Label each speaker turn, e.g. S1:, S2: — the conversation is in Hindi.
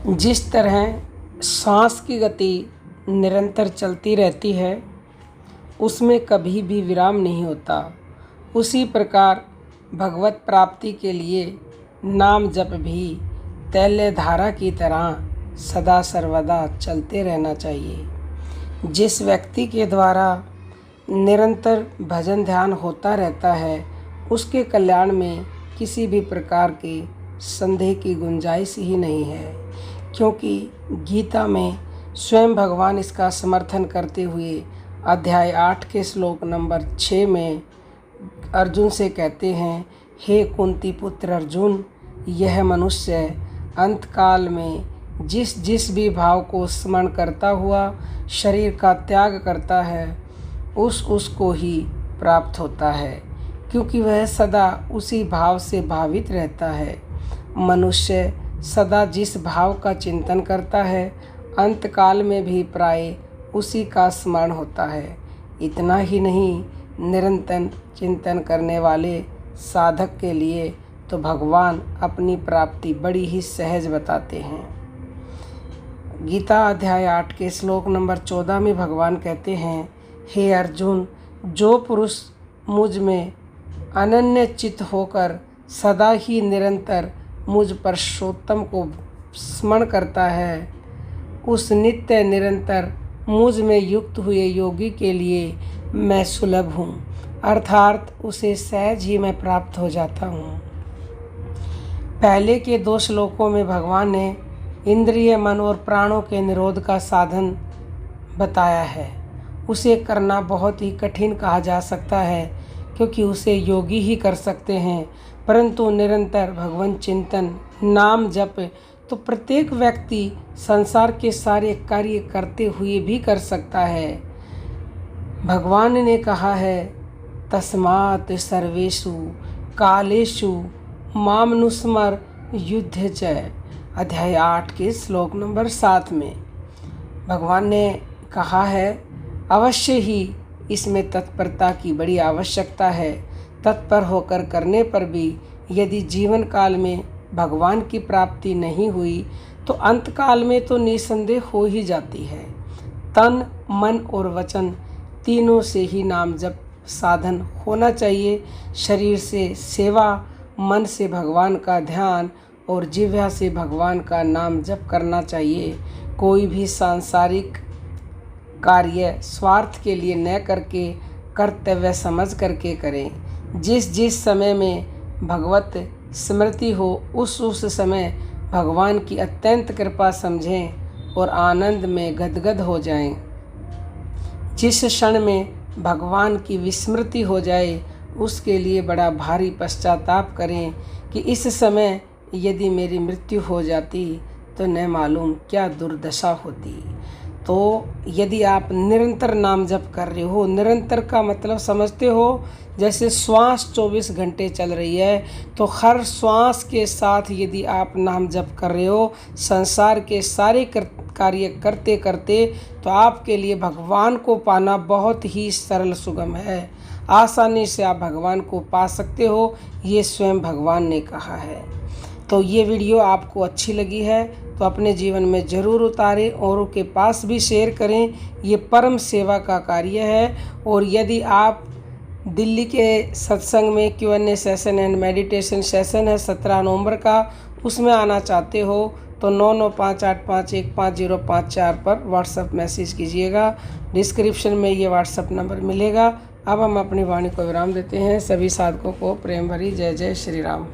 S1: जिस तरह सांस की गति निरंतर चलती रहती है, उसमें कभी भी विराम नहीं होता, उसी प्रकार भगवत प्राप्ति के लिए नाम जप भी तैल्य धारा की तरह सदा सर्वदा चलते रहना चाहिए। जिस व्यक्ति के द्वारा निरंतर भजन ध्यान होता रहता है, उसके कल्याण में किसी भी प्रकार के संदेह की गुंजाइश ही नहीं है, क्योंकि गीता में स्वयं भगवान इसका समर्थन करते हुए अध्याय 8 के श्लोक नंबर 6 में अर्जुन से कहते हैं, हे कुंती पुत्र अर्जुन, यह मनुष्य अंतकाल में जिस जिस भी भाव को स्मरण करता हुआ शरीर का त्याग करता है, उसको ही प्राप्त होता है, क्योंकि वह सदा उसी भाव से भावित रहता है। मनुष्य सदा जिस भाव का चिंतन करता है, अंतकाल में भी प्राय उसी का स्मरण होता है। इतना ही नहीं, निरंतर चिंतन करने वाले साधक के लिए तो भगवान अपनी प्राप्ति बड़ी ही सहज बताते हैं। गीता अध्याय 8 के श्लोक नंबर 14 में भगवान कहते हैं, हे अर्जुन, जो पुरुष मुझ में अनन्य चित्त होकर सदा ही निरंतर मुझ पुरुषोत्तम को स्मरण करता है, उस नित्य निरंतर मुझ में युक्त हुए योगी के लिए मैं सुलभ हूँ, अर्थात उसे सहज ही मैं प्राप्त हो जाता हूँ। पहले के 2 श्लोकों में भगवान ने इंद्रिय, मन और प्राणों के निरोध का साधन बताया है। उसे करना बहुत ही कठिन कहा जा सकता है, क्योंकि उसे योगी ही कर सकते हैं, परंतु निरंतर भगवान चिंतन, नाम जप तो प्रत्येक व्यक्ति संसार के सारे कार्य करते हुए भी कर सकता है। भगवान ने कहा है, तस्मात् सर्वेषु कालेषु मामनुस्मर युद्ध च, अध्याय 8 के श्लोक नंबर 7 में भगवान ने कहा है, अवश्य ही इसमें तत्परता की बड़ी आवश्यकता है। तत्पर होकर करने पर भी यदि जीवन काल में भगवान की प्राप्ति नहीं हुई तो अंतकाल में तो निसंदेह हो ही जाती है। तन, मन और वचन तीनों से ही नाम जप साधन होना चाहिए। शरीर से सेवा, मन से भगवान का ध्यान और जिह्वा से भगवान का नाम जप करना चाहिए। कोई भी सांसारिक कार्य स्वार्थ के लिए न करके कर्तव्य समझ करके करें। जिस जिस समय में भगवत स्मृति हो, उस समय भगवान की अत्यंत कृपा समझें और आनंद में गदगद हो जाएं। जिस क्षण में भगवान की विस्मृति हो जाए, उसके लिए बड़ा भारी पश्चाताप करें कि इस समय यदि मेरी मृत्यु हो जाती तो न मालूम क्या दुर्दशा होती। तो यदि आप निरंतर नाम जप कर रहे हो, निरंतर का मतलब समझते हो, जैसे श्वास 24 घंटे चल रही है, तो हर श्वास के साथ यदि आप नाम जप कर रहे हो, संसार के सारे कार्य करते करते, तो आपके लिए भगवान को पाना बहुत ही सरल सुगम है। आसानी से आप भगवान को पा सकते हो, ये स्वयं भगवान ने कहा है। तो ये वीडियो आपको अच्छी लगी है तो अपने जीवन में ज़रूर उतारें, औरों के पास भी शेयर करें। ये परम सेवा का कार्य है। और यदि आप दिल्ली के सत्संग में Q&A session and meditation session है 17 नवंबर का, उसमें आना चाहते हो तो 9958515054 पर व्हाट्सएप मैसेज कीजिएगा। डिस्क्रिप्शन में ये व्हाट्सएप नंबर मिलेगा। अब हम अपनी वाणी को विराम देते हैं। सभी साधकों को प्रेम भरी जय जय श्री राम।